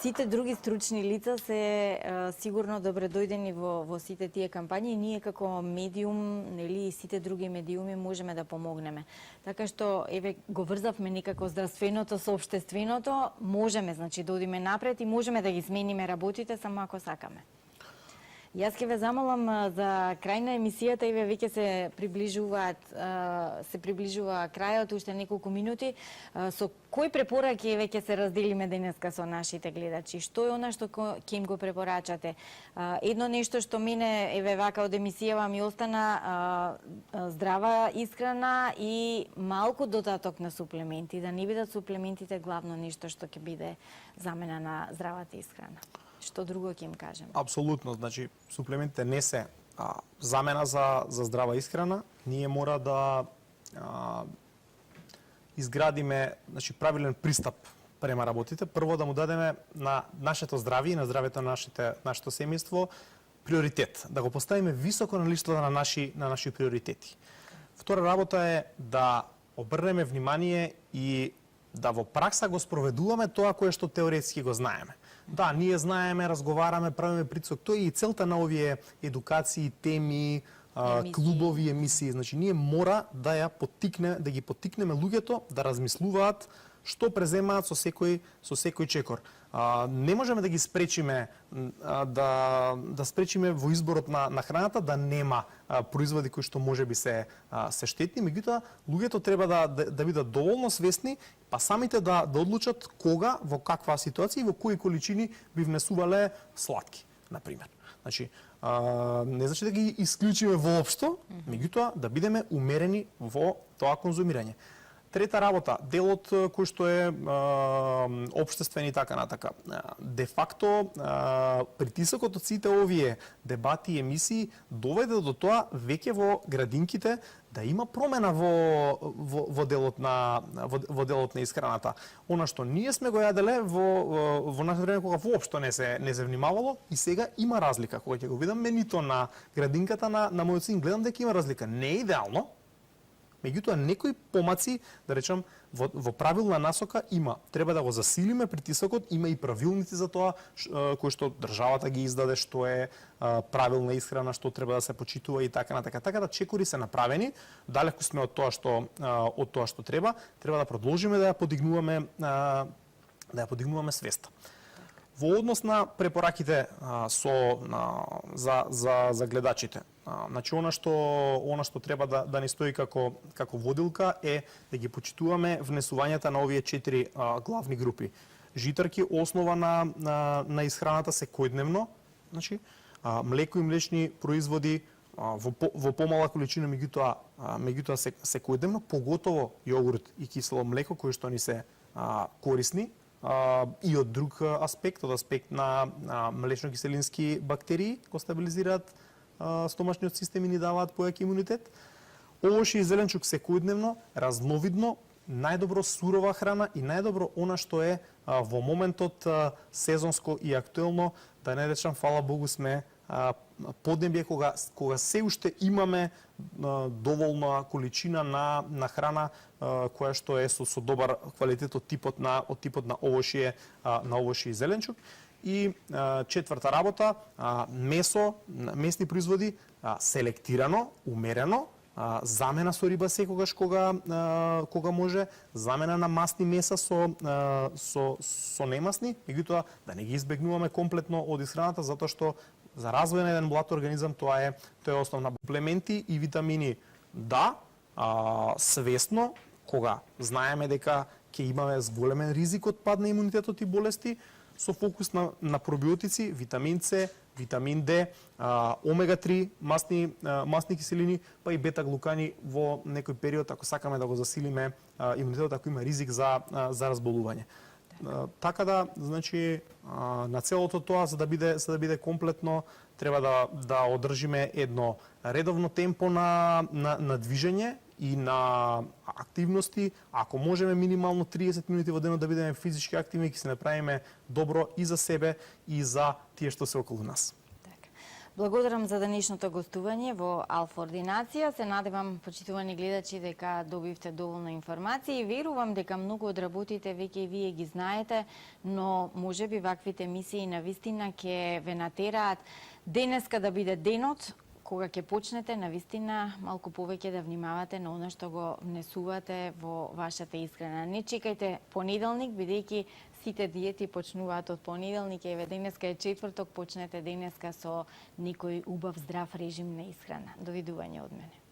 Сите други стручни лица се сигурно добредојдени во сите тие кампањи и ние како медиум, нели, и сите други медиуми можеме да помогнеме. Така што еве го врзавме некако здравственото со општественото, можеме значи да одиме напред и можеме да ги смениме работите само ако сакаме. Јас ќе ве замолам за крај на емисијата, еве веќе се приближува крајот, уште неколку минути. Со кои препораки веќе се разделиме денеска со нашите гледачи? Што е она што ќе им го препорачате? Едно нешто што мене еве вака од емисијава ми остана, здрава исхрана и малку додаток на суплементи, да не бидат суплементите главно нешто што ќе биде замена на здравата исхрана. Што друго ќе им кажем? Апсолутно, значи суплементите не се замена за здрава исхрана. Ние мора да изградиме, значи, правилен пристап према работите. Прво да му дадеме на нашето здравје и на здравјето на нашето семејство приоритет, да го поставиме високо на листата на наши приоритети. Втора работа е да обрнеме внимание и да во пракса го спроведуваме тоа кое што теоретски го знаеме. Да, ние знаеме, разговараме, правиме притисок. Тоа е и целта на овие едукации, теми, клубови, емисии. Значи, ние мора да ги поттикнеме луѓето да размислуваат што преземаат со секој чекор. Не можеме да ги спречиме да спречиме во изборот на храната да нема производи кои што можеби се штетни, меѓутоа луѓето треба да бидат доволно свесни, па самите да одлучат кога, во каква ситуација и во кои количини би внесувале сладки, на пример. Значи, не значи да ги исклучиме воопшто, меѓутоа да бидеме умерени во тоа конзумирање. Трета работа, делот кој што е општествен и така натака. Де факто, притисокот од сите овие дебати и емисии доведе до тоа веќе во градинките да има промена во делот на исхраната. Она што ние сме го јаделе во наше време кога воопшто не се внимавало, и сега има разлика. Кога ќе го видам менито на градинката на мојот син, гледам дека има разлика. Не е идеално, меѓутоа некои помаци, да речам, во правилна насока има. Треба да го засилиме притисокот, има и правилници за тоа кои што државата ги издаде, што е правилна исхрана, што треба да се почитува и така натака. Така да чекори се направени, далеку сме од тоа што треба да продолжиме да ја подигнуваме свеста. Во однос на препораките за гледачите, значи она што треба да ни стои како водилка е да ги почитуваме внесувањата на овие 4 главни групи. Житарки, основа на исхраната секојдневно, значи млеко и млечни производи во помала количина, меѓутоа секојдневно, поготово јогурт и кисело млеко кои што ни се корисни, и од друг аспект, од аспект на млечно-киселински бактерии, го стабилизираат стомашниот систем и ни даваат појак имунитет. Овошје и зеленчук секојдневно, разновидно, најдобро сурова храна и најдобро она што е во моментот сезонско и актуелно, да не речам, фала Богу, сме поднебје кога се уште имаме доволна количина на храна која што е со добар квалитет од типот на овошје и зеленчук. И четврта работа, месни производи селектирано, умерено, замена со риба секогаш кога може, замена на масни меса со немасни, меѓутоа да не ги избегнуваме комплетно од исхраната, затоа што за развој на еден млад организам тоа е основна. Суплементи и витамини, да, свесно, кога знаеме дека ќе имаме зголемен ризик од пад на имунитетот и болести, со фокус на пробиотици, витамин С, витамин Д, омега-3, масни киселини, па и бета-глукани во некој период, ако сакаме да го засилиме имунитетот, ако има ризик за разболување. Така да, значи, на целото тоа, за да биде комплетно, треба да одржиме едно редовно темпо на движење и на активности. Ако можеме минимално 30 минути во денот да бидеме физички активни, ќе се направиме добро и за себе и за тие што се околу нас. Благодарам за денешното гостување во Алфа Ординација. Се надевам, почитувани гледачи, дека добивте доволно информација и верувам дека многу од работите веќе и вие ги знаете, но можеби ваквите емисии навистина ќе ве натераат денеска да биде денот кога ќе почнете навистина малку повеќе да внимавате на она што го внесувате во вашата исхрана. Не чекајте понеделник, бидејќи сите диети почнуваат од понеделник, еве денеска е четврток, почнете денеска со некој убав здрав режим на исхрана. Довидување од мене.